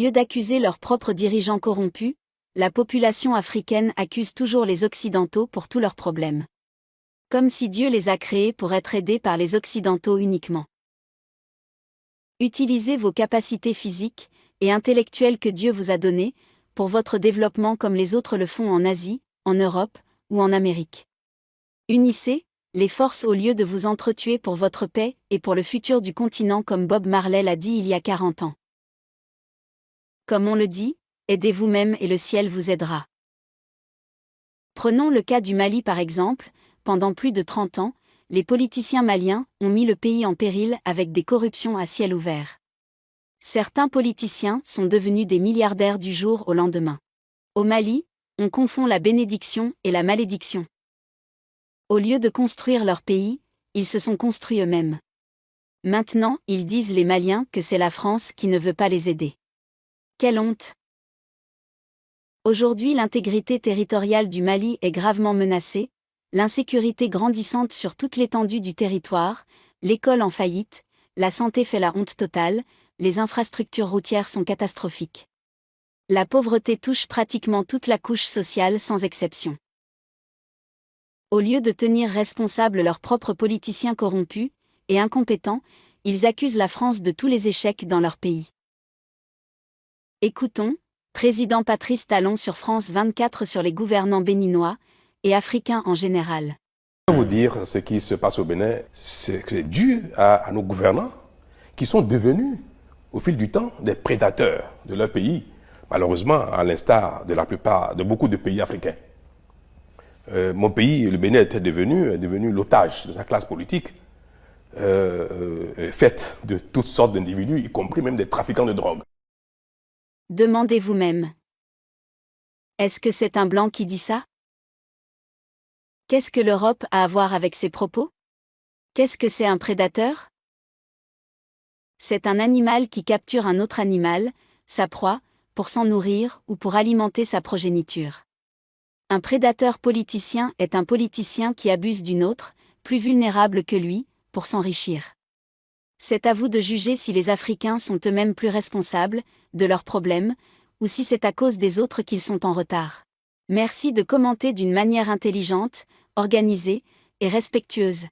lieu d'accuser leurs propres dirigeants corrompus, la population africaine accuse toujours les Occidentaux pour tous leurs problèmes. Comme si Dieu les a créés pour être aidés par les Occidentaux uniquement. Utilisez vos capacités physiques et intellectuelles que Dieu vous a données, pour votre développement comme les autres le font en Asie, en Europe ou en Amérique. Unissez les forces au lieu de vous entretuer pour votre paix et pour le futur du continent comme Bob Marley l'a dit il y a 40 ans. Comme on le dit, aidez vous-même et le ciel vous aidera. Prenons le cas du Mali par exemple, pendant plus de 30 ans, les politiciens maliens ont mis le pays en péril avec des corruptions à ciel ouvert. Certains politiciens sont devenus des milliardaires du jour au lendemain. Au Mali, on confond la bénédiction et la malédiction. Au lieu de construire leur pays, ils se sont construits eux-mêmes. Maintenant, ils disent les Maliens que c'est la France qui ne veut pas les aider. Quelle honte! Aujourd'hui, l'intégrité territoriale du Mali est gravement menacée, l'insécurité grandissante sur toute l'étendue du territoire, l'école en faillite, la santé fait la honte totale, les infrastructures routières sont catastrophiques. La pauvreté touche pratiquement toute la couche sociale sans exception. Au lieu de tenir responsables leurs propres politiciens corrompus et incompétents, ils accusent la France de tous les échecs dans leur pays. Écoutons, président Patrice Talon sur France 24 sur les gouvernants béninois et africains en général. Je vais vous dire ce qui se passe au Bénin, c'est dû à nos gouvernants qui sont devenus, au fil du temps, des prédateurs de leur pays, malheureusement à l'instar de beaucoup de pays africains. Mon pays, le Bénin, est devenu l'otage de sa classe politique, faite de toutes sortes d'individus, y compris même des trafiquants de drogue. Demandez vous-même. Est-ce que c'est un blanc qui dit ça? Qu'est-ce que l'Europe a à voir avec ses propos? Qu'est-ce que c'est un prédateur? C'est un animal qui capture un autre animal, sa proie, pour s'en nourrir ou pour alimenter sa progéniture. Un prédateur politicien est un politicien qui abuse d'une autre, plus vulnérable que lui, pour s'enrichir. C'est à vous de juger si les Africains sont eux-mêmes plus responsables de leurs problèmes, ou si c'est à cause des autres qu'ils sont en retard. Merci de commenter d'une manière intelligente, organisée et respectueuse.